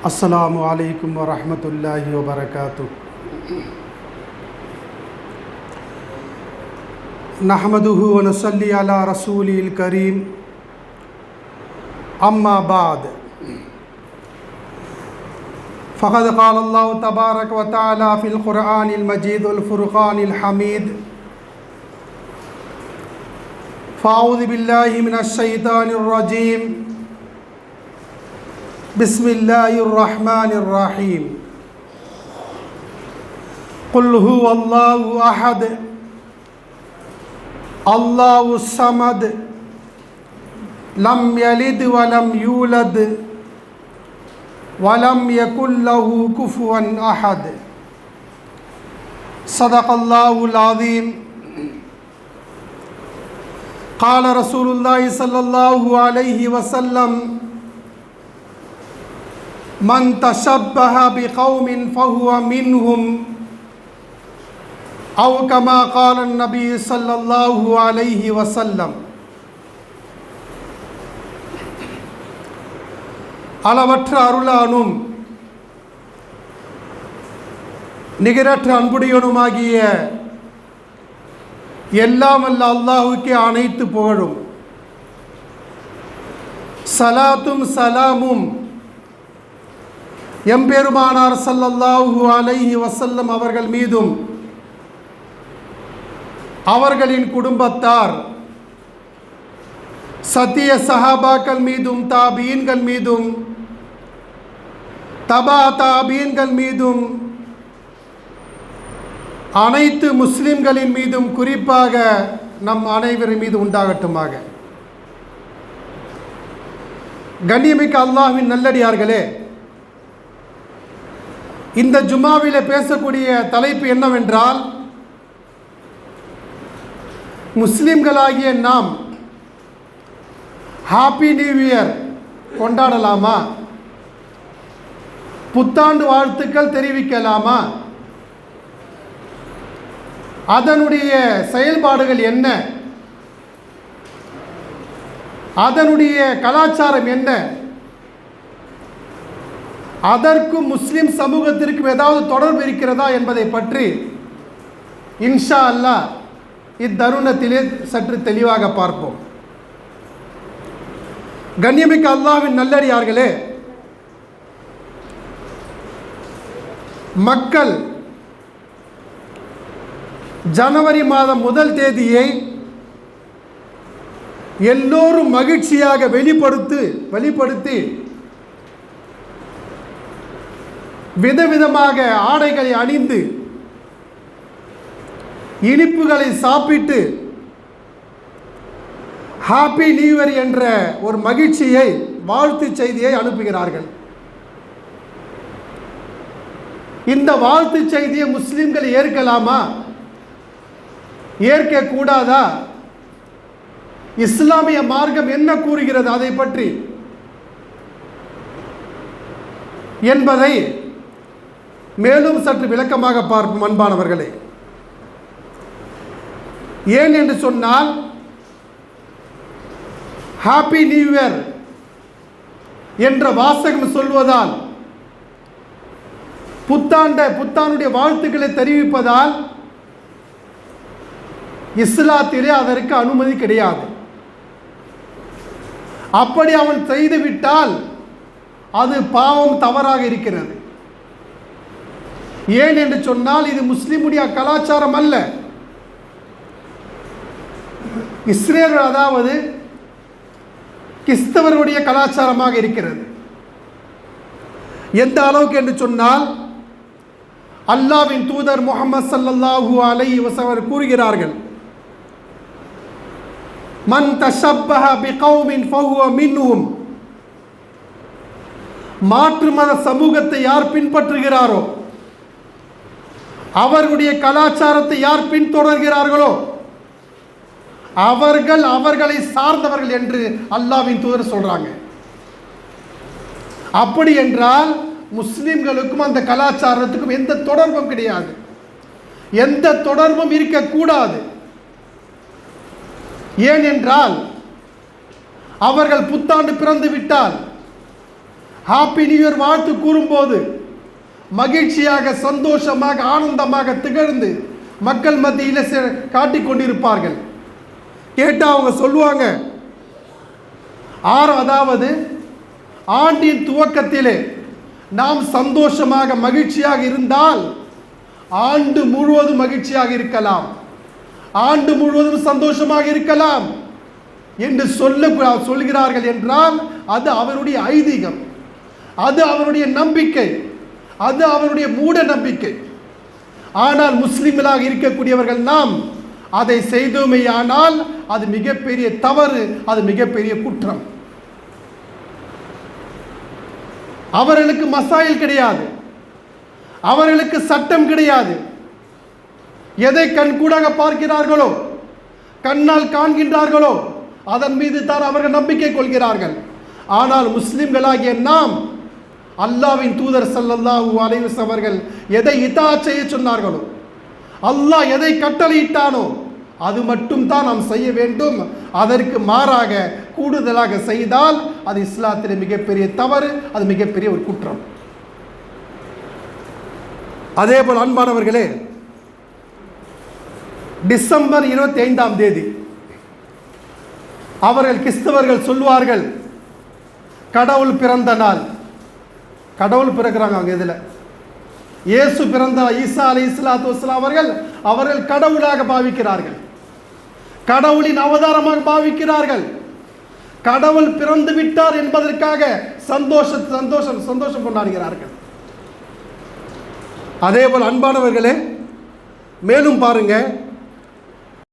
अस्सलामु अलैकुम व रहमतुल्लाहि व बरकातुहू। नहमदुहु व नसल्ली अला रसूलिल करीम। अम्मा बाद फ़क़द क़ाल अल्लाहु तबारक व तआला फ़िल क़ुरआनिल मजीद वल फ़ुरक़ानिल हमीद। फ़अऊज़ु बिल्लाहि मिनश शैतानिर रजीम। बिस्मिल्लाहिर्रहमानिर्रहीम। क़ुल हुवल्लाहु अहद अल्लाहुस समद लम यलिद वलम यूलद वलम यकुल लहू कुफुवन अहद। सदक़ल्लाहुल अज़ीम। क़ाल रसूलुल्लाहि सल्लल्लाहु अलैहि वसल्लम मन तशब्बह बिक़ौमिन फ़हुव मिनहुम औ कमा क़ाल नबी सल्लल्लाहु अलैहि वसल्लम। அளவற்ற அருளானும் நிகரற்ற அன்புடையனுமாகிய எல்லாம் வல்ல அல்லாஹ்வுக்கே அனைத்து புகழும். சலாத்தும் சலாமும் எம்பெருமானார் ஸல்லல்லாஹு அலைஹி வஸல்லம் அவர்கள் மீதும் அவர்களின் குடும்பத்தார் சத்திய சஹாபாக்கள் மீதும் தாபீன்கள் மீதும் தபா தாபீன்கள் மீதும் அனைத்து முஸ்லிம்களின் மீதும் குறிப்பாக நம் அனைவரின் மீது உண்டாகட்டுமாக. கண்ணியமிக்க அல்லாஹ்வின் நல்லடியார்களே, இந்த ஜும்மாவிலே பேசக்கூடிய தலைப்பு என்னவென்றால், முஸ்லிம்களாகிய நாம் ஹாப்பி நியூ இயர் கொண்டாடலாமா? புத்தாண்டு வாழ்த்துக்கள் தெரிவிக்கலாமா? அதனுடைய செயல்பாடுகள் என்ன? அதனுடைய கலாச்சாரம் என்ன? அதற்கும் முஸ்லிம் சமூகத்திற்கும் ஏதாவது தொடர்பு இருக்கிறதா என்பதை பற்றி இன்ஷா அல்லாஹ் இத்தருணத்திலே சற்று தெளிவாக பார்ப்போம். கண்ணியமிக்க அல்லாஹ்வின் நல்லடியார்களே, மக்கள் ஜனவரி மாதம் 1 தேதியை எல்லோரும் மகிழ்ச்சியாக வெளிப்படுத்தி விதவிதமாக ஆடைகளை அணிந்து இனிப்புகளை சாப்பிட்டு ஹாப்பி நியூ இயர் என்ற ஒரு மகிழ்ச்சியை வாழ்த்து செய்தியை அனுப்புகிறார்கள். இந்த வாழ்த்து செய்தியை முஸ்லிம்கள் ஏற்கலாமா, ஏற்கக்கூடாதா? இஸ்லாமிய மார்க்கம் என்ன கூறுகிறது அதை பற்றி என்பதை மேலும் சற்று விளக்கமாக பார்ப்போம் அன்பானவர்களே. ஏன் என்று சொன்னால், ஹாப்பி நியூ இயர் என்ற வாசகம் சொல்வதால், புத்தாண்டுடைய வாழ்த்துக்களை தெரிவிப்பதால் இஸ்லாத்திலே அதற்கு அனுமதி கிடையாது. அப்படி அவன் செய்துவிட்டால் அது பாவம், தவறாக இருக்கிறது. ஏன் என்று சொன்னால், இது முஸ்லிமுடைய கலாச்சாரம் அல்ல. இஸ்ரேல், அதாவது கிறிஸ்தவர்களுடைய கலாச்சாரமாக இருக்கிறது. எந்த அளவுக்கு என்று சொன்னால், அல்லாஹ்வின் தூதர் முஹம்மது ஸல்லல்லாஹு அலைஹி வஸல்லம் கூறுகிறார்கள், மன் தஷப்பஹ பிகௌமின் ஃபஹுவ மின்ஹும். மாற்று மத சமூகத்தை யார் பின்பற்றுகிறாரோ, அவர்களுடைய கலாச்சாரத்தை யார் பின்தொடர்கிறார்களோ அவர்கள் அவர்களை சார்ந்தவர்கள் என்று அல்லாஹ்வின் தூதர் சொல்றாங்க. அப்படி என்றால் முஸ்லிம்களுக்கும் அந்த கலாச்சாரத்துக்கும் எந்த தொடர்பும் கிடையாது, எந்த தொடர்பும் இருக்கக்கூடாது. ஏனென்றால் அவர்கள் புத்தாண்டு பிறந்து விட்டால் ஹாப்பி நியூ இயர் வாழ்த்து கூறும்போது மகிழ்ச்சியாக, சந்தோஷமாக, ஆனந்தமாக திகழ்ந்து மக்கள் மத்தியில் காட்டிக் கொண்டிருப்பார்கள். கேட்டால் அவங்க சொல்லுவாங்க, அதாவது ஆண்டின் துவக்கத்திலே நாம் சந்தோஷமாக மகிழ்ச்சியாக இருந்தால் ஆண்டு முழுவதும் மகிழ்ச்சியாக இருக்கலாம், ஆண்டு முழுவதும் சந்தோஷமாக இருக்கலாம் என்று சொல்கிறார்கள் என்றால் அது அவருடைய ஐதீகம், அது அவருடைய நம்பிக்கை, அது அவருடைய மூட நம்பிக்கை. ஆனால் முஸ்லிம்களாக இருக்கக்கூடியவர்கள் நாம் அதை செய்தோமேயானால் அது மிகப்பெரிய தவறு, அது மிகப்பெரிய குற்றம். அவர்களுக்கு மசாயில் கிடையாது, அவர்களுக்கு சட்டம் கிடையாது. எதை கண்கூடாக பார்க்கிறார்களோ, கண்ணால் காண்கின்றார்களோ அதன் மீது தான் அவர்கள் நம்பிக்கை கொள்கிறார்கள். ஆனால் முஸ்லிம்களாகிய நாம் அல்லாஹ்வின் தூதர் ஸல்லல்லாஹு அலைஹி வஸல்லம் அவர்கள் எதை இதாஅத் செய்ய சொன்னார்களோ, அல்லாஹ் எதை கட்டளையிட்டானோ அது மட்டும் தான் நாம் செய்ய வேண்டும். அதற்கு மாறாக கூடுதலாக செய்தால் அது இஸ்லாத்திலே மிகப்பெரிய தவறு, அது மிகப்பெரிய ஒரு குற்றம். அதேபோல் அன்பானவர்களே, டிசம்பர் 25ஆம் தேதி அவர்கள் கிறிஸ்தவர்கள் சொல்வார்கள் கடவுள் பிறந்த நாள். கடவுள் பிறக்கிறாங்க அவங்க இதில், இயேசு பிறந்த ஈசா அலைஹிஸ்ஸலாத்து வஸ்ஸலாம் அவர்கள் கடவுளாக பாவிக்கிறார்கள், கடவுளின் அவதாரமாக பாவிக்கிறார்கள். கடவுள் பிறந்து விட்டார் என்பதற்காக சந்தோஷம் கொண்டாடுகிறார்கள். அதேபோல் அன்பானவர்களே, மேலும் பாருங்க,